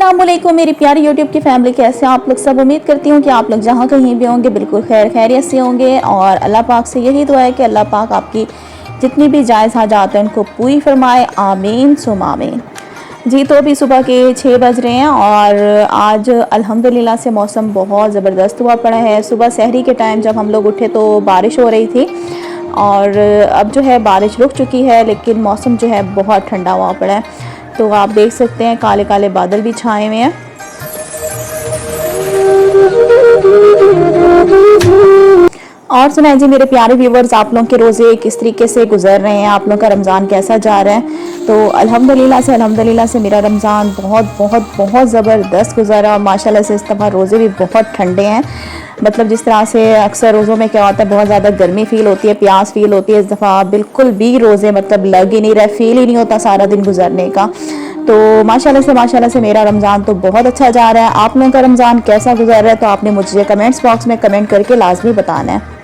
अस्सलामुअलैकुम मेरी प्यारी यूट्यूब की फैमिली, कैसे आप लोग सब। उम्मीद करती हूँ कि आप लोग जहाँ कहीं भी होंगे बिल्कुल खैर खैरियत से होंगे और अल्लाह पाक से यही दुआ है कि अल्लाह पाक आपकी जितनी भी जायज़ हाजात हैं उनको पूरी फरमाए, आमीन सुम आमीन। जी तो अभी सुबह के 6 बज रहे हैं और आज अल्हम्दुलिल्लाह से मौसम बहुत ज़बरदस्त हुआ पड़ा है। सुबह सहरी के टाइम जब हम लोग उठे तो बारिश हो रही थी और अब जो है बारिश रुक चुकी है, लेकिन मौसम जो है बहुत ठंडा हुआ पड़ा है। तो आप देख सकते हैं काले काले बादल भी छाए हुए हैं। और सुनाए जी मेरे प्यारे व्यूवर्स, आप लोगों के रोज़े किस तरीके से गुजर रहे हैं, आप लोगों का रमज़ान कैसा जा रहा है। तो अल्हम्दुलिल्लाह से मेरा रमज़ान बहुत बहुत बहुत ज़बरदस्त गुजरा और माशाल्लाह से इस दफ़ा रोज़े भी बहुत ठंडे हैं। मतलब जिस तरह से अक्सर रोज़ों में क्या होता है, बहुत ज़्यादा गर्मी फील होती है, प्यास फील होती है, इस दफ़ा बिल्कुल भी रोज़े मतलब लग ही नहीं रहा, फील ही नहीं होता सारा दिन गुजरने का। तो माशाल्लाह से मेरा रमज़ान तो बहुत अच्छा जा रहा है। आप लोगों का रमज़ान कैसा गुजर रहा है तो आपने मुझे कमेंट्स बॉक्स में कमेंट करके लाजमी बताना है।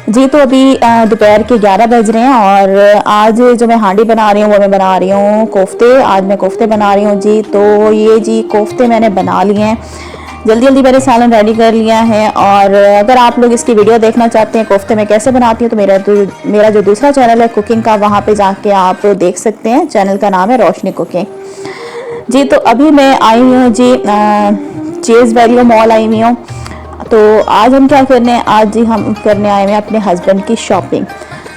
जी तो अभी दोपहर के 11 बज रहे हैं और आज जो मैं हांडी बना रही हूँ वो मैं बना रही हूँ कोफ्ते। आज मैं कोफ्ते बना रही हूँ जी। तो ये जी कोफ्ते मैंने बना लिए हैं, जल्दी जल्दी मैंने सालन रेडी कर लिया है। और अगर आप लोग इसकी वीडियो देखना चाहते हैं कोफ्ते मैं कैसे बनाती हूँ तो मेरा जो दूसरा चैनल है कुकिंग का, वहाँ पे जाके आप देख सकते हैं। चैनल का नाम है रोशनी कुकिंग। जी तो अभी मैं आई हुई हूँ जी चेज़ वैल्यू मॉल आई हुई हूँ। तो आज हम क्या करने हैं, आज जी हम करने आए हुए हैं अपने हस्बैंड की शॉपिंग।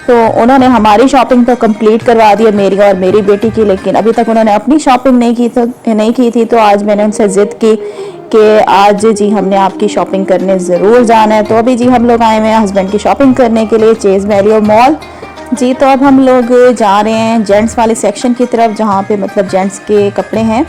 तो उन्होंने हमारी शॉपिंग तो कंप्लीट करवा दी है, मेरी और मेरी बेटी की, लेकिन अभी तक उन्होंने अपनी शॉपिंग नहीं की थी। तो आज मैंने उनसे ज़िद की कि आज जी हमने आपकी शॉपिंग करने ज़रूर जाना है। तो अभी जी हम लोग आए हुए हैं हस्बैंड की शॉपिंग करने के लिए चेज़ वैल्यू मॉल। जी तो अब हम लोग जा रहे हैं जेंट्स वाले सेक्शन की तरफ, जहाँ पे मतलब जेंट्स के कपड़े हैं।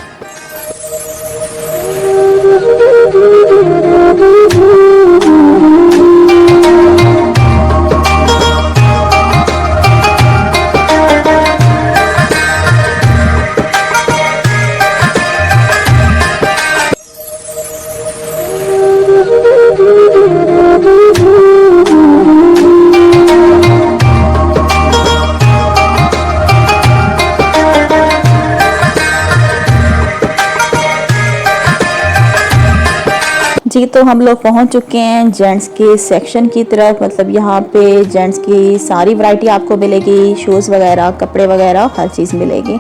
जी तो हम लोग पहुंच चुके हैं जेंट्स के सेक्शन की तरफ। मतलब यहाँ पे जेंट्स की सारी वैरायटी आपको मिलेगी, शूज़ वगैरह, कपड़े वगैरह, हर चीज़ मिलेगी।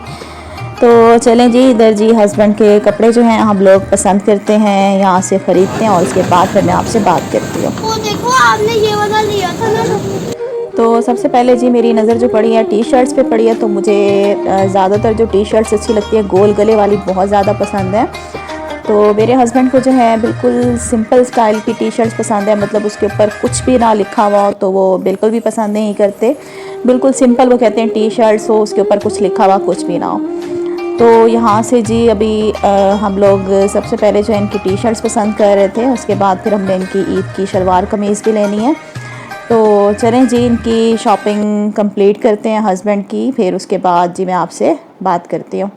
तो चलें जी, इधर जी हस्बैंड के कपड़े जो हैं हम लोग पसंद करते हैं, यहाँ से ख़रीदते हैं और उसके बाद फिर मैं आपसे बात करती हूँ। वो देखो आपने ये वाला लिया था ना। तो सबसे पहले जी मेरी नज़र जो पड़ी है टी शर्ट्स पे पड़ी है। तो मुझे ज़्यादातर जो टी शर्ट्स अच्छी लगती है गोल गले वाली बहुत ज़्यादा पसंद है। तो मेरे हस्बैंड को जो है बिल्कुल सिंपल स्टाइल की टी शर्ट्स पसंद है, मतलब उसके ऊपर कुछ भी ना लिखा हुआ हो तो वो बिल्कुल भी पसंद नहीं करते। बिल्कुल सिंपल वो कहते हैं टी शर्ट्स हो, उसके ऊपर कुछ लिखा हुआ कुछ भी ना हो। तो यहाँ से जी अभी हम लोग सबसे पहले जो है इनकी टी शर्ट्स पसंद कर रहे थे, उसके बाद फिर हमने इनकी ईद की शलवार कमीज़ भी लेनी है। तो चलें जी इनकी शॉपिंग कंप्लीट करते हैं हस्बैंड की, फिर उसके बाद जी मैं आपसे बात करती हूँ।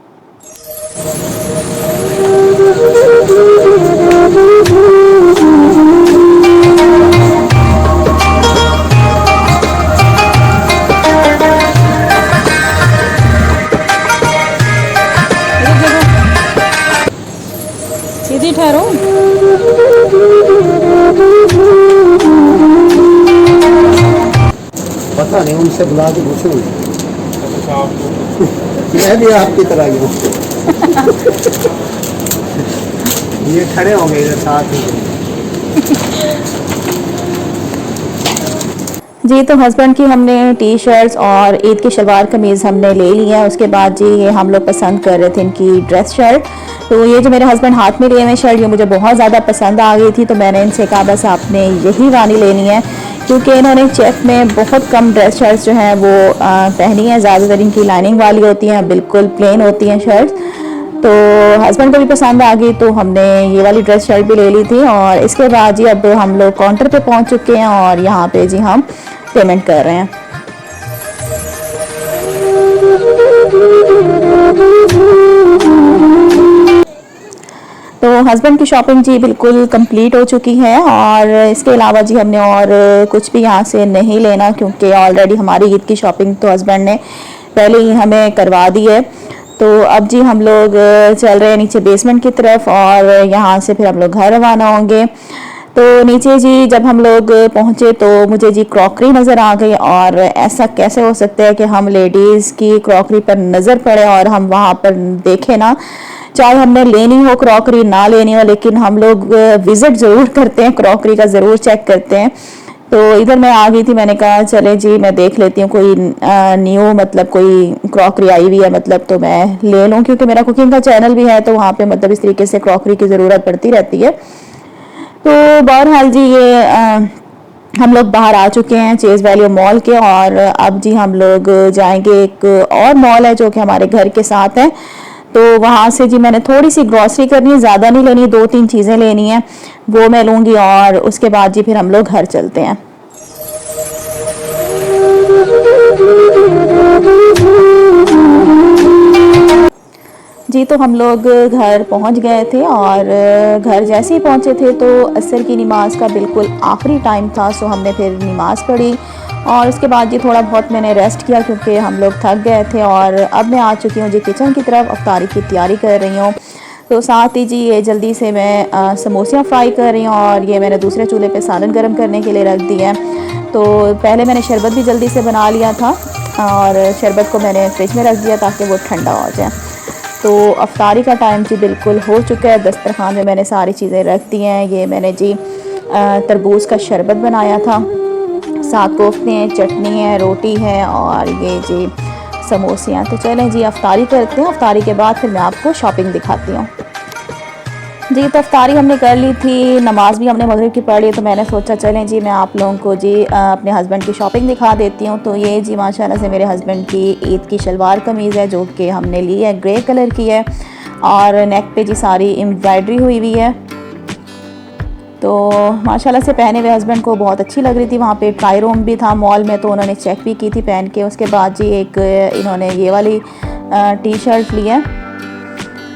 सीधी ठहरो। पता नहीं, उनसे बुला के पूछूंगी। मैं भी आपकी तरह ही हूँ। ये खड़े होंगे इधर साथ ही। जी तो हस्बैंड की हमने टी शर्ट्स और ईद की शलवार कमीज़ हमने ले ली है। उसके बाद जी ये हम लोग पसंद कर रहे थे इनकी ड्रेस शर्ट। तो ये जो मेरे हस्बैंड हाथ में लिए हुए शर्ट ये मुझे बहुत ज़्यादा पसंद आ गई थी। तो मैंने इनसे कहा बस आपने यही वाली लेनी है, क्योंकि इन्होंने चेक में बहुत कम ड्रेस शर्ट्स जो हैं वो पहनी हैं। ज़्यादातर इनकी लाइनिंग वाली होती हैं, बिल्कुल प्लेन होती हैं शर्ट्स। तो हस्बैंड को भी पसंद आ गई तो हमने ये वाली ड्रेस शर्ट भी ले ली थी। और इसके बाद जी अब हम लोग काउंटर पे पहुंच चुके हैं और यहाँ पे जी हम पेमेंट कर रहे हैं। तो हस्बैंड की शॉपिंग जी बिल्कुल कंप्लीट हो चुकी है और इसके अलावा जी हमने और कुछ भी यहाँ से नहीं लेना, क्योंकि ऑलरेडी हमारी ईद की शॉपिंग तो हस्बैंड ने पहले ही हमें करवा दी है। तो अब जी हम लोग चल रहे हैं नीचे बेसमेंट की तरफ और यहाँ से फिर हम लोग घर रवाना होंगे। तो नीचे जी जब हम लोग पहुँचे तो मुझे जी क्रॉकरी नज़र आ गई और ऐसा कैसे हो सकता है कि हम लेडीज़ की क्रॉकरी पर नज़र पड़े और हम वहाँ पर देखें ना, चाहे हमने लेनी हो क्रॉकरी ना लेनी हो, लेकिन हम लोग विज़िट ज़रूर करते हैं, क्रॉकरी का ज़रूर चेक करते हैं। तो इधर मैं आ गई थी, मैंने कहा चले जी मैं देख लेती हूँ कोई न्यू मतलब कोई क्रॉकरी आई हुई है मतलब तो मैं ले लूँ, क्योंकि मेरा कुकिंग का चैनल भी है तो वहाँ पे मतलब इस तरीके से क्रॉकरी की ज़रूरत पड़ती रहती है। तो बहरहाल जी ये हम लोग बाहर आ चुके हैं चेज़ वैल्यू मॉल के और अब जी हम लोग जाएंगे एक और मॉल है जो कि हमारे घर के साथ है। तो वहाँ से जी मैंने थोड़ी सी ग्रॉसरी करनी है, ज़्यादा नहीं लेनी, 2-3 चीज़ें लेनी है वो मैं लूँगी और उसके बाद जी फिर हम लोग घर चलते हैं। जी तो हम लोग घर पहुंच गए थे और घर जैसे ही पहुंचे थे तो असर की नमाज का बिल्कुल आखिरी टाइम था, सो हमने फिर नमाज पढ़ी और उसके बाद जी थोड़ा बहुत मैंने रेस्ट किया क्योंकि हम लोग थक गए थे। और अब मैं आ चुकी हूँ जी किचन की तरफ, अफ्तारी की तैयारी कर रही हूँ। तो साथ ही जी ये जल्दी से मैं समोसियाँ फ्राई कर रही हूँ और ये मैंने दूसरे चूल्हे पे सालन गर्म करने के लिए रख दिया है। तो पहले मैंने शरबत भी जल्दी से बना लिया था और शरबत को मैंने फ्रिज में रख दिया ताकि वो ठंडा हो जाए। तो अफ्तारी का टाइम जी बिल्कुल हो चुका है, दस्तरखान में मैंने सारी चीज़ें रख दी हैं। ये मैंने जी तरबूज का शरबत बनाया था, साथ कोफ्ते हैं, चटनी है, रोटी है और ये जी समोसियाँ। तो चलें जी अफ्तारी करते हैं, अफ्तारी के बाद फिर मैं आपको शॉपिंग दिखाती हूँ। जी तो अफ्तारी हमने कर ली थी, नमाज भी हमने मगरिब की पढ़ ली, तो मैंने सोचा चलें जी मैं आप लोगों को जी अपने हस्बैंड की शॉपिंग दिखा देती हूँ। तो ये जी माशाल्लाह से मेरे हस्बैंड की ईद की शलवार कमीज़ है जो कि हमने ली है, ग्रे कलर की है और नेक पे जी सारी एम्ब्रॉयडरी हुई हुई है। तो माशाल्लाह से पहने हुए हस्बैंड को बहुत अच्छी लग रही थी। वहाँ पे ट्राई रूम भी था मॉल में तो उन्होंने चेक भी की थी पहन के। उसके बाद जी एक इन्होंने ये वाली टी शर्ट ली है,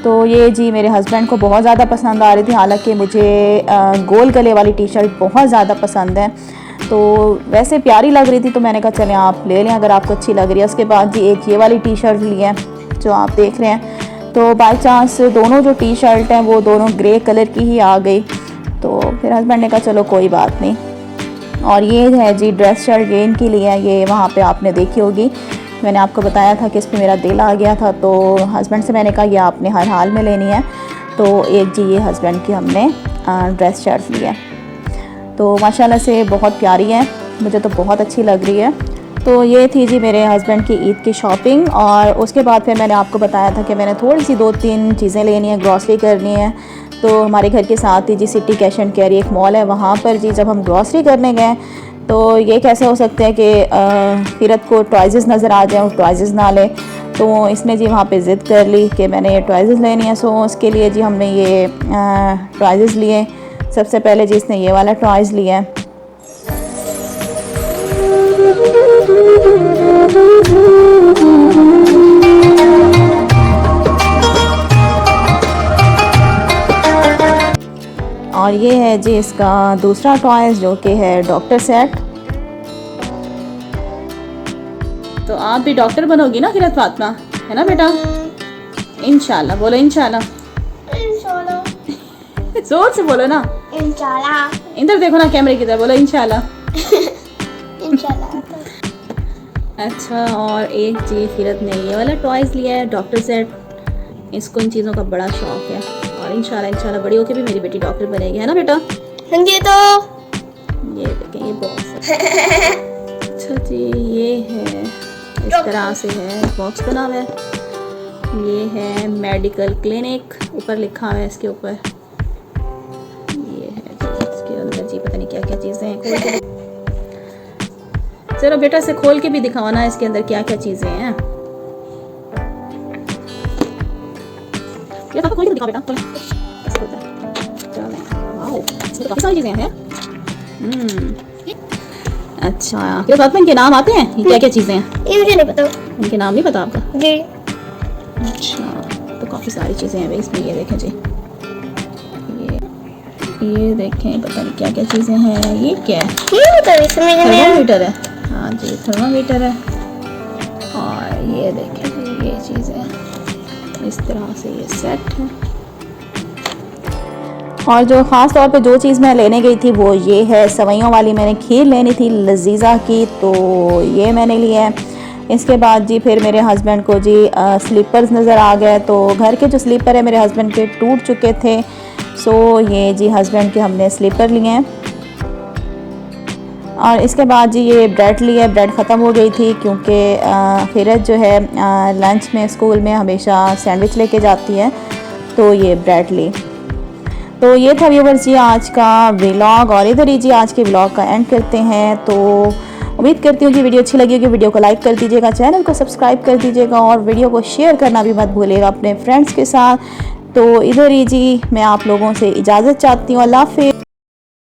तो ये जी मेरे हस्बैंड को बहुत ज़्यादा पसंद आ रही थी, हालांकि मुझे गोल गले वाली टी शर्ट बहुत ज़्यादा पसंद है। तो वैसे प्यारी लग रही थी तो मैंने कहा चलें आप ले लें अगर आपको अच्छी लग रही है। उसके बाद जी एक ये वाली टी शर्ट ली है जो आप देख रहे हैं। तो बाय चांस दोनों जो टी शर्ट हैं वो दोनों ग्रे कलर की ही आ गई, तो फिर हस्बैंड ने कहा चलो कोई बात नहीं। और ये है जी ड्रेस शर्ट ये इनकी ली है, ये वहाँ पे आपने देखी होगी, मैंने आपको बताया था कि इस पर मेरा दिल आ गया था तो हस्बैंड से मैंने कहा ये आपने हर हाल में लेनी है। तो एक जी ये हस्बैंड की हमने ड्रेस शर्ट ली है, तो माशाल्लाह से बहुत प्यारी है, मुझे तो बहुत अच्छी लग रही है। तो ये थी जी मेरे हस्बैंड की ईद की शॉपिंग। और उसके बाद फिर मैंने आपको बताया था कि मैंने थोड़ी सी 2-3 चीज़ें लेनी है, ग्रॉसरी करनी है। तो हमारे घर के साथ ही जी सिटी कैश एंड कैरी एक मॉल है, वहाँ पर जी जब हम ग्रॉसरी करने गए तो ये कैसे हो सकते हैं कि फिरत को टॉयज़ नज़र आ जाए और टॉयज़ ना ले, तो इसने जी वहाँ पे ज़िद कर ली कि मैंने ये टॉयज़ लेनी है। सो उसके लिए जी हमने ये टॉयज़ लिए। सबसे पहले जी इसने ये वाला टॉयज़ लिया है, और ये है जी इसका दूसरा टॉयज़ जो कि है डॉक्टर सेट। तो आप भी डॉक्टर बनोगी ना फिरत फातिमा, है ना बेटा? इंशाल्लाह बोलो, इंशाल्लाह। इंशाल्लाह जोर से बोलो ना, इंशाल्लाह इधर देखो ना कैमरे की तरफ, बोलो इंशाल्लाह। इंशाल्लाह। अच्छा, और एक जी फिरत ने ये वाला टॉयज़ लिया है डॉक्टर सेट, इसको इन चीज़ों का बड़ा शौक है और इंशाल्लाह बड़ी होकर भी मेरी बेटी डॉक्टर बनेगी, है ना बेटा? ये तो ये देखें ये बॉक्स है। अच्छा जी ये है इस तरह से है, बॉक्स बना हुआ है। ये है मेडिकल क्लिनिक, ऊपर लिखा हुआ है इसके ऊपर। ये है जी इसके अंदर जी पता नहीं क्या क्या चीज़ें हैं। चलो बेटा से खोल के भी दिखाओ ना इसके अंदर क्या क्या चीज़ें हैं। ये खोल के दिखाओ बेटा, काफ़ी सारी चीज़ें हैं। अच्छा, फिर बाद में इनके नाम आते हैं, ये क्या क्या चीज़ें हैं? ये मुझे नहीं पता, इनके नाम नहीं पता आपका? जी। अच्छा, तो काफ़ी सारी चीज़ें हैं भाई इसमें। ये देखें जी, ये देखें पता नहीं क्या क्या चीज़ें हैं। ये क्या है? ये तो इसमें थर्मामीटर है। हाँ जी थर्मामीटर है। और ये देखें जी ये चीज़ें इस तरह से ये सेट है। और जो ख़ास तौर पे जो चीज़ मैं लेने गई थी वो ये है, सवैयों वाली मैंने खीर लेनी थी लजीज़ा की, तो ये मैंने लिया है। इसके बाद जी फिर मेरे हस्बैंड को जी स्लीपर्स नज़र आ गए, तो घर के जो स्लीपर है मेरे हस्बैंड के टूट चुके थे, सो ये जी हस्बैंड के हमने स्लीपर लिए हैं। और इसके बाद जी ये ब्रेड ली है, ब्रेड ख़त्म हो गई थी क्योंकि फिरत जो है लंच में स्कूल में हमेशा सैंडविच लेके जाती है, तो ये ब्रेड ली। तो ये था व्यूअर्स जी आज का व्लॉग, और इधर ही जी आज के व्लॉग का एंड करते हैं। तो उम्मीद करती हूँ कि वीडियो अच्छी लगी होगी। वीडियो को लाइक कर दीजिएगा, चैनल को सब्सक्राइब कर दीजिएगा और वीडियो को शेयर करना भी मत भूलिएगा अपने फ्रेंड्स के साथ। तो इधर ही जी मैं आप लोगों से इजाज़त चाहती हूँ। अल्लाह हाफ़िज़।